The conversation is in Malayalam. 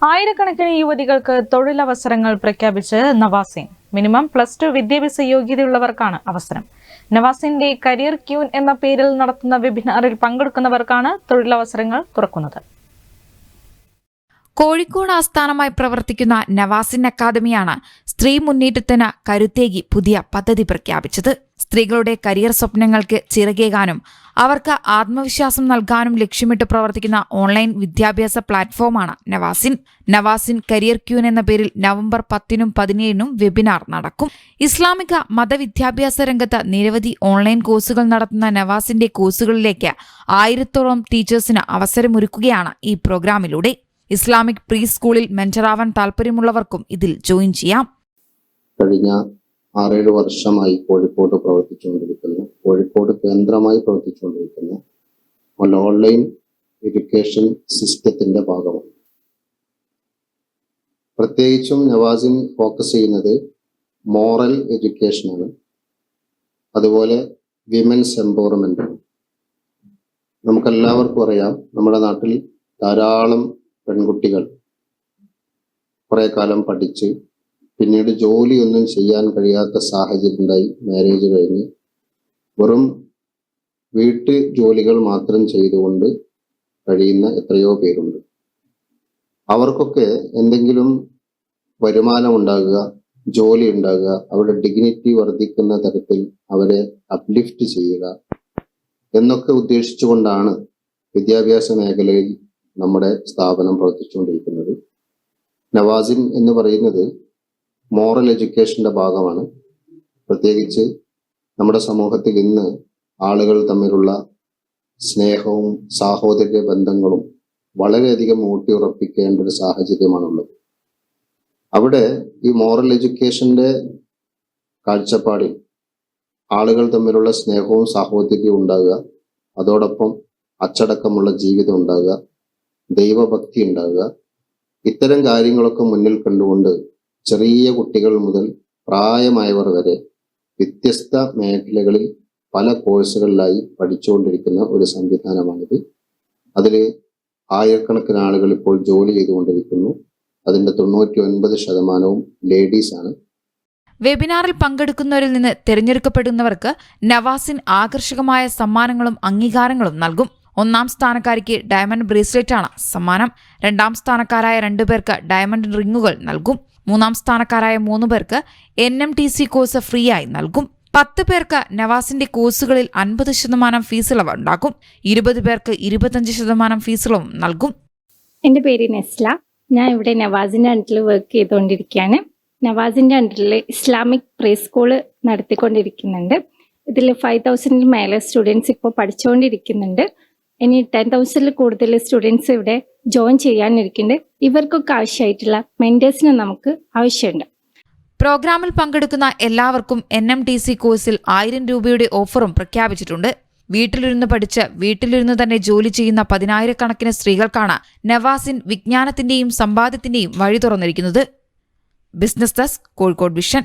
ആയിരക്കണക്കിന് യുവതികൾക്ക് തൊഴിലവസരങ്ങൾ പ്രഖ്യാപിച്ച് നവാസിൻ. മിനിമം +2 വിദ്യാഭ്യാസ യോഗ്യതയുള്ളവർക്കാണ് അവസരം. നവാസിന്റെ കരിയർ ക്യൂൻ എന്ന പേരിൽ നടത്തുന്ന വെബിനാറിൽ പങ്കെടുക്കുന്നവർക്കാണ് തൊഴിലവസരങ്ങൾ തുറക്കുന്നത്. കോഴിക്കോട് ആസ്ഥാനമായി പ്രവർത്തിക്കുന്ന നവാസിൻ അക്കാദമിയാണ് സ്ത്രീ മുന്നേറ്റത്തിന് കരുത്തേകി പുതിയ പദ്ധതി പ്രഖ്യാപിച്ചത്. സ്ത്രീകളുടെ കരിയർ സ്വപ്നങ്ങൾക്ക് ചിറകേകാനും അവർക്ക് ആത്മവിശ്വാസം നൽകാനും ലക്ഷ്യമിട്ട് പ്രവർത്തിക്കുന്ന ഓൺലൈൻ വിദ്യാഭ്യാസ പ്ലാറ്റ്ഫോമാണ് നവാസിൻ. നവാസിൻ കരിയർ ക്യൂൻ എന്ന പേരിൽ നവംബർ 10-നും 17-നും വെബിനാർ നടക്കും. ഇസ്ലാമിക മതവിദ്യാഭ്യാസ രംഗത്ത് നിരവധി ഓൺലൈൻ കോഴ്സുകൾ നടത്തുന്ന നവാസിന്റെ കോഴ്സുകളിലേക്ക് 1000-ഓളം ടീച്ചേഴ്സിന് അവസരമൊരുക്കുകയാണ് ഈ പ്രോഗ്രാമിലൂടെ. ഇസ്ലാമിക് പ്രീ സ്കൂളിൽ മെന്ററാവാൻ താല്പര്യമുള്ളവർക്കും ഇതിൽ ജോയിൻ ചെയ്യാം. കഴിഞ്ഞ 6-7 വർഷമായി കോഴിക്കോട് കേന്ദ്രമായി പ്രവർത്തിച്ചുകൊണ്ടിരിക്കുന്ന ഓൺലൈൻ എഡ്യൂക്കേഷൻ സിസ്റ്റത്തിന്റെ ഭാഗമാണ്. പ്രത്യേകിച്ചും നവാസിൻ ഫോക്കസ് ചെയ്യുന്നത് മോറൽ എഡ്യൂക്കേഷനാണ്, അതുപോലെ വിമൻസ് എംപവർമെന്റ് ആണ്. നമുക്കെല്ലാവർക്കും അറിയാം, നമ്മുടെ നാട്ടിൽ ധാരാളം പെൺകുട്ടികൾ കുറെ കാലം പഠിച്ച് പിന്നീട് ജോലിയൊന്നും ചെയ്യാൻ കഴിയാത്ത സാഹചര്യം ഉണ്ടായി. മാരേജ് കഴിഞ്ഞ് വെറും വീട്ടു ജോലികൾ മാത്രം ചെയ്തുകൊണ്ട് കഴിയുന്ന എത്രയോ പേരുണ്ട്. അവർക്കൊക്കെ എന്തെങ്കിലും വരുമാനം ഉണ്ടാകുക, ജോലി ഉണ്ടാകുക, അവരുടെ ഡിഗ്നിറ്റി വർദ്ധിക്കുന്ന തരത്തിൽ അവരെ അപ്ലിഫ്റ്റ് ചെയ്യുക എന്നൊക്കെ ഉദ്ദേശിച്ചുകൊണ്ടാണ് വിദ്യാഭ്യാസ മേഖലയിൽ നമ്മുടെ സ്ഥാപനം പ്രവർത്തിച്ചുകൊണ്ടിരിക്കുന്നത്. നവാസിൻ എന്ന് പറയുന്നത് മോറൽ എഡ്യൂക്കേഷന്റെ ഭാഗമാണ്. പ്രത്യേകിച്ച് നമ്മുടെ സമൂഹത്തിൽ ഇന്ന് ആളുകൾ തമ്മിലുള്ള സ്നേഹവും സാഹോദര്യ ബന്ധങ്ങളും വളരെയധികം ഊട്ടിയുറപ്പിക്കേണ്ട ഒരു സാഹചര്യമാണുള്ളത്. അവിടെ ഈ മോറൽ എഡ്യൂക്കേഷന്റെ കാഴ്ചപ്പാടിൽ ആളുകൾ തമ്മിലുള്ള സ്നേഹവും സാഹോദര്യവും ഉണ്ടാകുക, അതോടൊപ്പം അച്ചടക്കമുള്ള ജീവിതം ഉണ്ടാകുക, ദൈവഭക്തി ഉണ്ടാകുക, ഇത്തരം കാര്യങ്ങളൊക്കെ മുന്നിൽ കണ്ടുകൊണ്ട് ചെറിയ കുട്ടികൾ മുതൽ പ്രായമായവർ വരെ വ്യത്യസ്ത മേഖലകളിൽ പല കോഴ്സുകളിലായി പഠിച്ചുകൊണ്ടിരിക്കുന്ന ഒരു സംവിധാനമാണിത്. അതിൽ ആയിരക്കണക്കിന് ആളുകൾ ഇപ്പോൾ ജോലി ചെയ്തുകൊണ്ടിരിക്കുന്നു. അതിന്റെ 99% ലേഡീസ് ആണ്. വെബിനാറിൽ പങ്കെടുക്കുന്നവരിൽ നിന്ന് തിരഞ്ഞെടുക്കപ്പെടുന്നവർക്ക് നവാസിൻ ആകർഷകമായ സമ്മാനങ്ങളും അംഗീകാരങ്ങളും നൽകും. 1-ാം സ്ഥാനക്കാരിക്ക് ഡയമണ്ട് ബ്രേസ്ലെറ്റാണ് സമ്മാനം. 2-ാം സ്ഥാനക്കാരായ 2 പേർക്ക് ഡയമണ്ട് റിങ്ങുകൾ നൽകും. 3-ാം സ്ഥാനക്കാരായ 3 പേർക്ക് NMTC കോഴ്സ് ഫ്രീ ആയി നൽകും. 10 പേർക്ക് നവാസിന്റെ കോഴ്സുകളിൽ 50% ഫീസ് ഇളവ് ഉണ്ടാകും. 20 പേർക്ക് 25% ഫീസ് ഇളവും നൽകും. എൻ്റെ പേര് നെസ്ല. ഞാൻ ഇവിടെ നവാസിൻ്റെ അണ്ടറിൽ വർക്ക് ചെയ്തുകൊണ്ടിരിക്കുകയാണ്. നവാസിൻ്റെ അണ്ടറിൽ ഇസ്ലാമിക് പ്രീ സ്കൂൾ നടത്തിക്കൊണ്ടിരിക്കുന്നുണ്ട്. ഇതിൽ 5000 മേലെ സ്റ്റുഡൻസ് ഇപ്പോൾ പഠിച്ചുകൊണ്ടിരിക്കുന്നുണ്ട്. ഇനി 10,000 കൂടുതൽ സ്റ്റുഡൻസ് ഇവിടെ ജോയിൻ ചെയ്യാനിരിക്കുന്നുണ്ട്. ഇവർക്കൊക്കെ ആവശ്യമായിട്ടുള്ള മെന്റേഴ്സിനെ നമുക്ക് ആവശ്യമുണ്ട്. പ്രോഗ്രാമിൽ പങ്കെടുക്കുന്ന എല്ലാവർക്കും NMTC കോഴ്സിൽ 1000 രൂപയുടെ ഓഫറും പ്രഖ്യാപിച്ചിട്ടുണ്ട്. വീട്ടിലിരുന്ന് പഠിച്ച് വീട്ടിലിരുന്ന് തന്നെ ജോലി ചെയ്യുന്ന 10,000-കണക്കിന് സ്ത്രീകൾക്കാണ് നവാസിൻ വിജ്ഞാനത്തിന്റെയും സമ്പാദ്യത്തിന്റെയും വഴി തുറന്നിരിക്കുന്നത്. Business desk, Kozhikode vision.